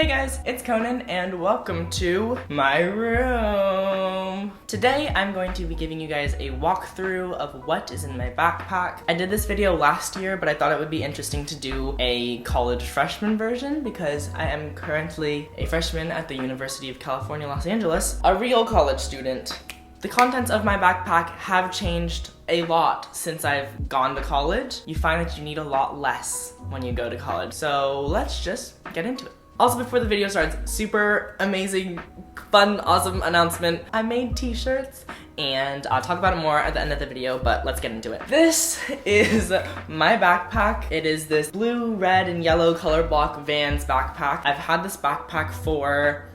Hey guys, it's Conan and welcome to my room. Today I'm going to be giving you guys a walkthrough of what is in my backpack. I did this video last year, but I thought it would be interesting to do a college freshman version because I am currently a freshman at the University of California, Los Angeles, a real college student. The contents of my backpack have changed a lot since I've gone to college. You find that you need a lot less when you go to college. So let's just get into it. Also, before the video starts, super amazing, fun, awesome announcement. I made t-shirts and I'll talk about it more at the end of the video, but let's get into it. This is my backpack. It is this blue, red, and yellow color block Vans backpack. I've had this backpack for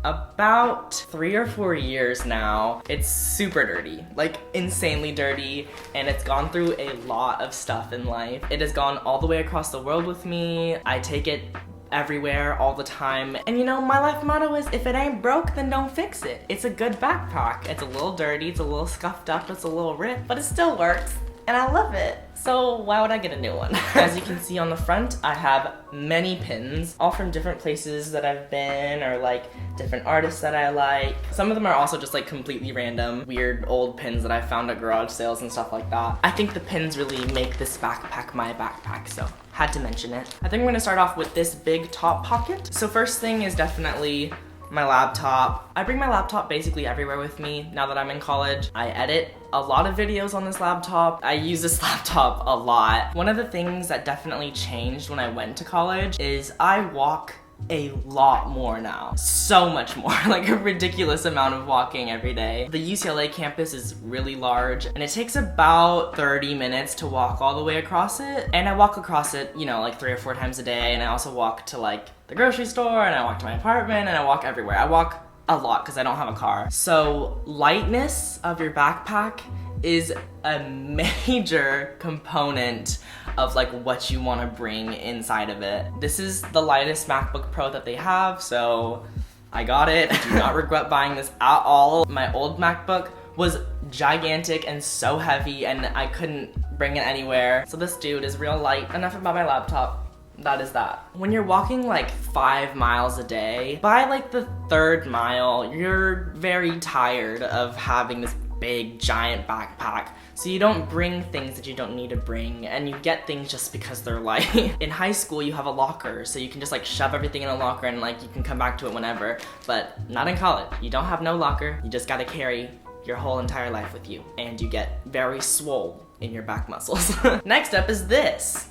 about 3 or 4 years now. It's super dirty, like insanely dirty, and it's gone through a lot of stuff in life. It has gone all the way across the world with me. I take it everywhere all the time. And you know, my life motto is if it ain't broke, then don't fix it. It's a good backpack. It's a little dirty, it's a little scuffed up, it's a little ripped, but it still works. And I love it. So why would I get a new one? As you can see on the front, I have many pins, all from different places that I've been or like different artists that I like. Some of them are also just like completely random, weird old pins that I found at garage sales and stuff like that. I think the pins really make this backpack my backpack, so had to mention it. I think I'm gonna start off with this big top pocket. So first thing is definitely my laptop. I bring my laptop basically everywhere with me now that I'm in college. I edit a lot of videos on this laptop. I use this laptop a lot. One of the things that definitely changed when I went to college is I walk a lot more now. So much more, like a ridiculous amount of walking every day. The UCLA campus is really large and it takes about 30 minutes to walk all the way across it. And I walk across it, you know, like 3 or 4 times a day, and I also walk to like the grocery store, and I walk to my apartment, and I walk everywhere. I walk a lot because I don't have a car. So lightness of your backpack is a major component of like what you want to bring inside of it. This is the lightest MacBook Pro that they have, so I got it. I do not regret buying this at all. My old MacBook was gigantic and so heavy and I couldn't bring it anywhere. So this dude is real light. Enough about my laptop. That is that. When you're walking like 5 miles a day, by like the 3rd mile, you're very tired of having this big giant backpack. So you don't bring things that you don't need to bring, and you get things just because they're light. In high school, you have a locker, so you can just like shove everything in a locker and like you can come back to it whenever. But not in college. You don't have no locker. You just gotta carry your whole entire life with you, and you get very swole in your back muscles. Next up is this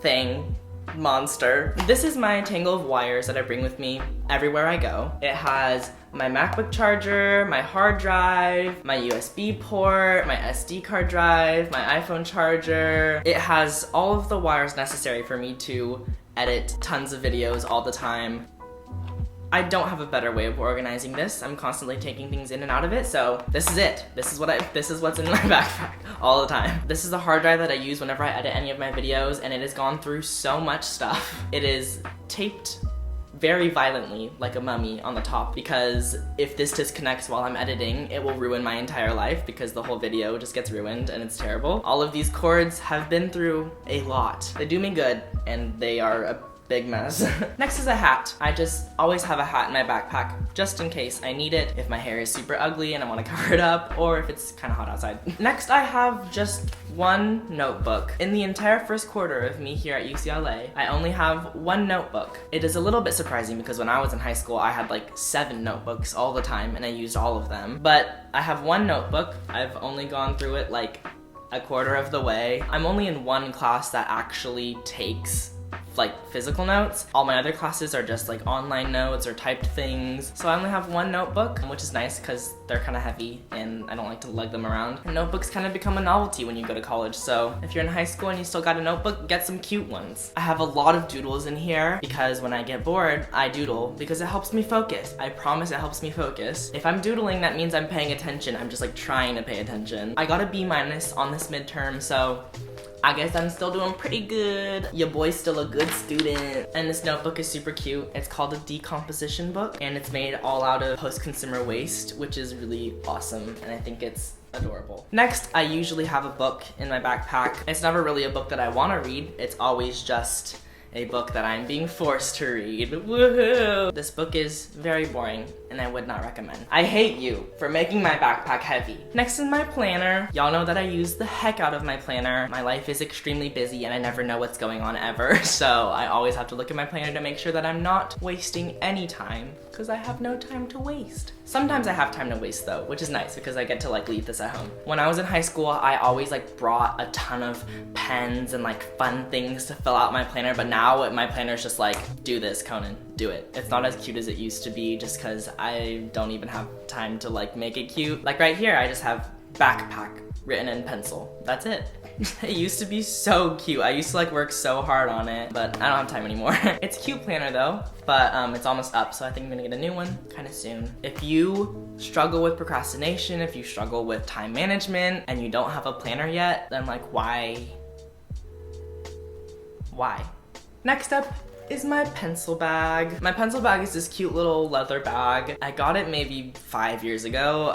thing. Monster. This is my tangle of wires that I bring with me everywhere I go. It has my MacBook charger, my hard drive, my USB port, my SD card drive, my iPhone charger. It has all of the wires necessary for me to edit tons of videos all the time. I don't have a better way of organizing this. I'm constantly taking things in and out of it, so this is it. This is what's in my backpack all the time. This is the hard drive that I use whenever I edit any of my videos, and it has gone through so much stuff. It is taped very violently, like a mummy, on the top, because if this disconnects while I'm editing, it will ruin my entire life because the whole video just gets ruined and it's terrible. All of these cords have been through a lot. They do me good, and they are a big mess. Next is a hat. I just always have a hat in my backpack just in case I need it, if my hair is super ugly and I want to cover it up, or if it's kind of hot outside. Next, I have just one notebook. In the entire first quarter of me here at UCLA, I only have one notebook. It is a little bit surprising because when I was in high school, I had like 7 notebooks all the time and I used all of them. But I have one notebook. I've only gone through it like a quarter of the way. I'm only in one class that actually takes like physical notes. All my other classes are just like online notes or typed things. So I only have one notebook, which is nice because they're kind of heavy and I don't like to lug them around. And notebooks kind of become a novelty when you go to college. So if you're in high school and you still got a notebook, get some cute ones. I have a lot of doodles in here because when I get bored, I doodle because it helps me focus. I promise it helps me focus. If I'm doodling, that means I'm paying attention. I'm just like trying to pay attention. I got a B- on this midterm, so I guess I'm still doing pretty good. Your boy's still a good student. And this notebook is super cute. It's called a decomposition book, and it's made all out of post-consumer waste, which is really awesome, and I think it's adorable. Next, I usually have a book in my backpack. It's never really a book that I want to read. It's always just a book that I'm being forced to read. Woohoo! This book is very boring and I would not recommend. I hate you for making my backpack heavy. Next is my planner. Y'all know that I use the heck out of my planner. My life is extremely busy and I never know what's going on ever. So I always have to look at my planner to make sure that I'm not wasting any time because I have no time to waste. Sometimes I have time to waste though, which is nice because I get to like leave this at home. When I was in high school, I always like brought a ton of pens and like fun things to fill out my planner, but now my planner is just like, do this, Conan, do it. It's not as cute as it used to be just because I don't even have time to like make it cute. Like right here, I just have backpack written in pencil. That's it. It used to be so cute. I used to like work so hard on it, but I don't have time anymore. It's a cute planner though, but it's almost up, so I think I'm gonna get a new one kind of soon. If you struggle with procrastination, if you struggle with time management, and you don't have a planner yet, then like why? Next up is my pencil bag. My pencil bag is this cute little leather bag. I got it maybe 5 years ago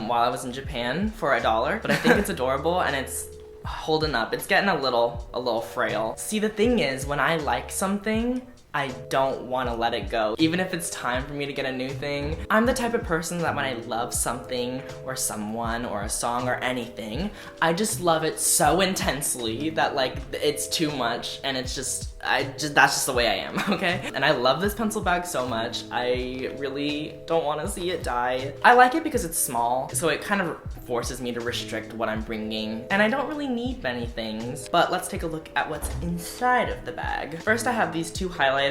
while I was in Japan for $1, but I think it's adorable and it's holding up. It's getting a little frail. See, the thing is, when I like something, I don't want to let it go. Even if it's time for me to get a new thing. I'm the type of person that when I love something or someone or a song or anything, I just love it so intensely that like it's too much and it's just, that's just the way I am, okay? And I love this pencil bag so much. I really don't want to see it die. I like it because it's small, so it kind of forces me to restrict what I'm bringing. And I don't really need many things, but let's take a look at what's inside of the bag. First, I have these two highlighters.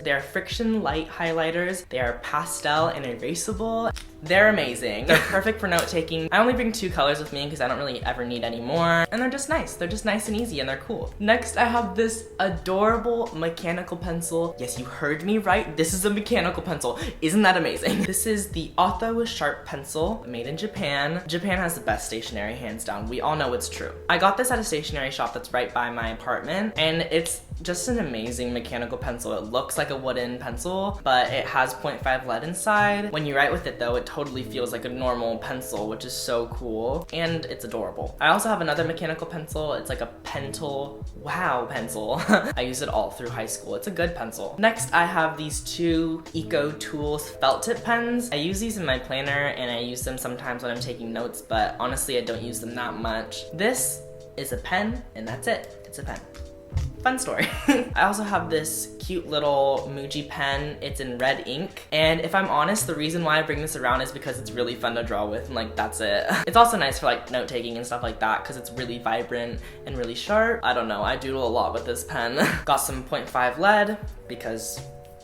They're friction light highlighters. They are pastel and erasable. They're amazing. They're perfect for note taking. I only bring 2 colors with me because I don't really ever need any more. And they're just nice. They're just nice and easy and they're cool. Next, I have this adorable mechanical pencil. Yes, you heard me right. This is a mechanical pencil. Isn't that amazing? This is the Otho Sharp pencil made in Japan. Japan has the best stationery, hands down. We all know it's true. I got this at a stationery shop that's right by my apartment, and it's just an amazing mechanical pencil. It looks like a wooden pencil, but it has 0.5 lead inside. When you write with it though, it totally feels like a normal pencil, which is so cool, and it's adorable. I also have another mechanical pencil. It's like a Pentel Wow pencil. I used it all through high school. It's a good pencil. Next, I have these 2 Eco Tools felt tip pens. I use these in my planner and I use them sometimes when I'm taking notes, but honestly, I don't use them that much. This is a pen and that's it. It's a pen. Fun story. I also have this cute little Muji pen. It's in red ink. And if I'm honest, the reason why I bring this around is because it's really fun to draw with, and like that's it. It's also nice for like note taking and stuff like that because it's really vibrant and really sharp. I don't know, I doodle a lot with this pen. Got some 0.5 lead because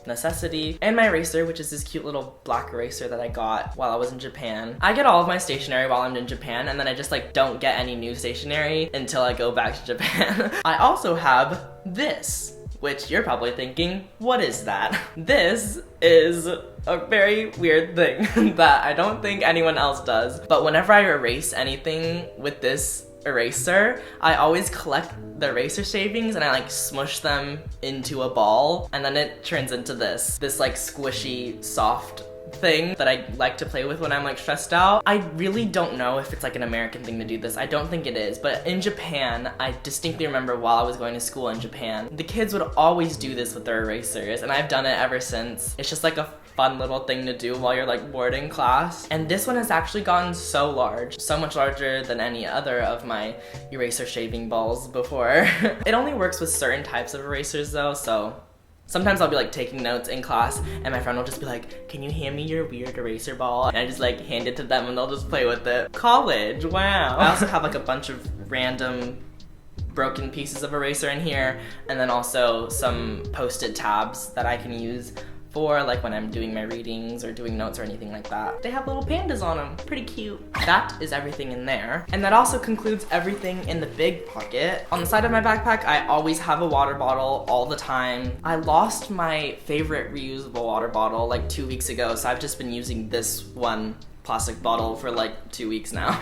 necessity, and my eraser, which is this cute little black eraser that I got while I was in Japan. I get all of my stationery while I'm in Japan, and then I just like don't get any new stationery until I go back to Japan. I also have this, which you're probably thinking, what is that? This is a very weird thing that I don't think anyone else does, but whenever I erase anything with this eraser, I always collect the eraser shavings and I like smush them into a ball, and then it turns into this like squishy, soft thing that I like to play with when I'm like stressed out. I really don't know if it's like an American thing to do this. I don't think it is, but in Japan, I distinctly remember while I was going to school in Japan, the kids would always do this with their erasers, and I've done it ever since. It's just like a fun little thing to do while you're like bored in class. And this one has actually gotten so large, so much larger than any other of my eraser shaving balls before. It only works with certain types of erasers though, so sometimes I'll be like taking notes in class and my friend will just be like, can you hand me your weird eraser ball? And I just like hand it to them and they'll just play with it. College, wow. I also have like a bunch of random broken pieces of eraser in here, and then also some post-it tabs that I can use for like when I'm doing my readings or doing notes or anything like that. They have little pandas on them, pretty cute. That is everything in there. And that also concludes everything in the big pocket. On the side of my backpack, I always have a water bottle all the time. I lost my favorite reusable water bottle like 2 weeks ago, so I've just been using this one plastic bottle for like 2 weeks now.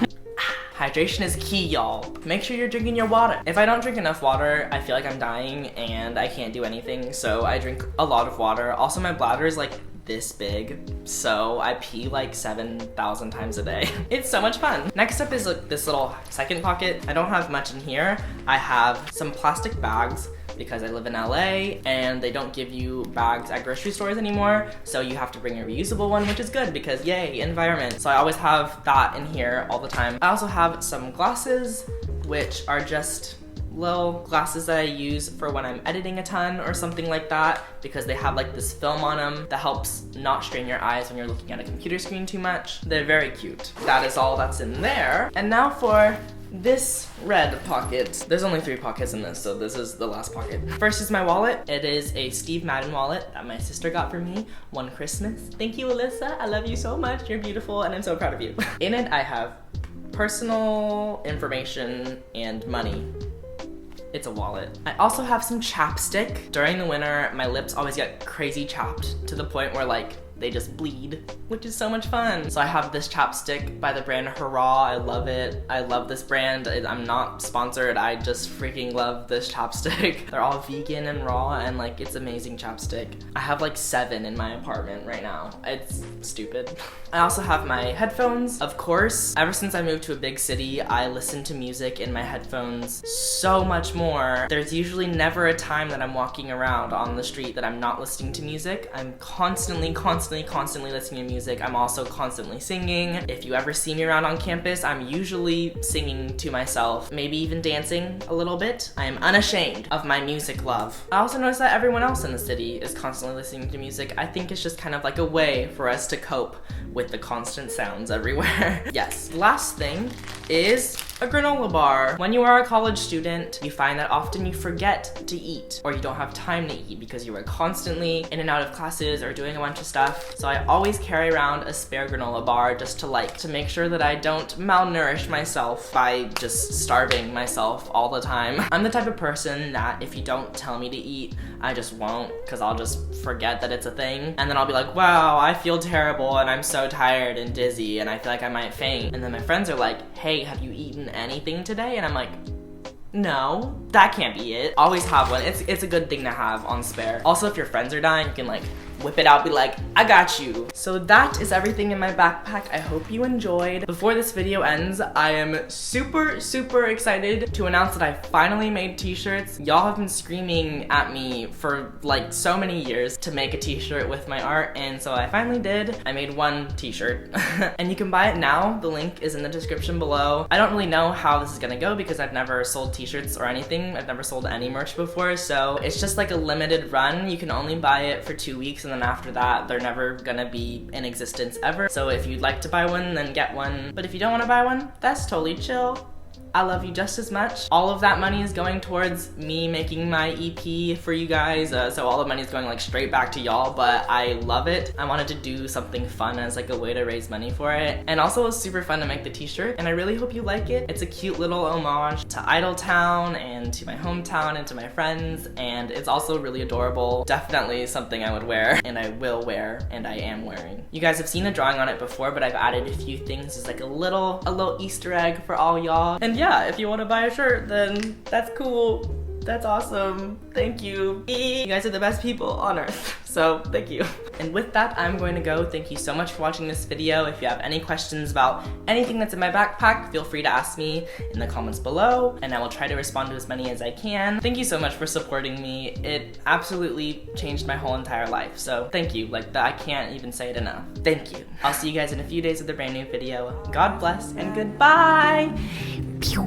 Hydration is key, y'all. Make sure you're drinking your water. If I don't drink enough water, I feel like I'm dying and I can't do anything, so I drink a lot of water. Also, my bladder is like this big, so I pee like 7,000 times a day. It's so much fun. Next up is like this little second pocket. I don't have much in here. I have some plastic bags because I live in LA and they don't give you bags at grocery stores anymore, so you have to bring a reusable one, which is good because yay, environment. So I always have that in here all the time. I also have some glasses, which are just little glasses that I use for when I'm editing a ton or something like that, because they have like this film on them that helps not strain your eyes when you're looking at a computer screen too much. They're very cute. That is all that's in there. And now for this red pocket. There's only 3 pockets in this, so this is the last pocket. First is my wallet. It is a Steve Madden wallet that my sister got for me one Christmas. Thank you, Alyssa. I love you so much. You're beautiful and I'm so proud of you. In it, I have personal information and money. It's a wallet. I also have some chapstick. During the winter, my lips always get crazy chapped to the point where like they just bleed, which is so much fun. So I have this chapstick by the brand Hurrah. I love it. I love this brand. I'm not sponsored. I just freaking love this chapstick. They're all vegan and raw and like it's amazing chapstick. I have like 7 in my apartment right now. It's stupid. I also have my headphones. Of course, ever since I moved to a big city, I listen to music in my headphones so much more. There's usually never a time that I'm walking around on the street that I'm not listening to music. I'm constantly listening to music. I'm also constantly singing. If you ever see me around on campus, I'm usually singing to myself, maybe even dancing a little bit. I am unashamed of my music love. I also noticed that everyone else in the city is constantly listening to music. I think it's just kind of like a way for us to cope with the constant sounds everywhere. Yes. Last thing is a granola bar. When you are a college student, you find that often you forget to eat or you don't have time to eat because you are constantly in and out of classes or doing a bunch of stuff. So I always carry around a spare granola bar just to make sure that I don't malnourish myself by just starving myself all the time. I'm the type of person that if you don't tell me to eat, I just won't, because I'll just forget that it's a thing. And then I'll be like, wow, I feel terrible and I'm so tired and dizzy and I feel like I might faint. And then my friends are like, hey, have you eaten anything today? And I'm like, no, that can't be it. Always have one. It's a good thing to have on spare. Also, if your friends are dying, you can like whip it out, be like, I got you. So that is everything in my backpack. I hope you enjoyed. Before this video ends, I am super excited to announce that I finally made t-shirts. Y'all have been screaming at me for like so many years to make a t-shirt with my art, and so I finally did. I made one t-shirt and you can buy it now. The link is in the description below. I don't really know how this is gonna go because I've never sold t-shirts or anything. I've never sold any merch before, so it's just like a limited run. You can only buy it for 2 weeks, and then after that, they're never gonna be in existence ever. So if you'd like to buy one, then get one. But if you don't wanna buy one, that's totally chill. I love you just as much. All of that money is going towards me making my EP for you guys, so all the money is going like straight back to y'all, but I love it. I wanted to do something fun as like a way to raise money for it. And also it was super fun to make the t-shirt, and I really hope you like it. It's a cute little homage to Idletown and to my hometown and to my friends, and it's also really adorable. Definitely something I would wear, and I will wear, and I am wearing. You guys have seen a drawing on it before, but I've added a few things as like a little Easter egg for all y'all. And yeah, if you want to buy a shirt, then that's cool. That's awesome. Thank you. You guys are the best people on earth. So thank you. And with that, I'm going to go. Thank you so much for watching this video. If you have any questions about anything that's in my backpack, feel free to ask me in the comments below, and I will try to respond to as many as I can. Thank you so much for supporting me. It absolutely changed my whole entire life. So thank you. Like, I can't even say it enough. Thank you. I'll see you guys in a few days with a brand new video. God bless and goodbye. Pew.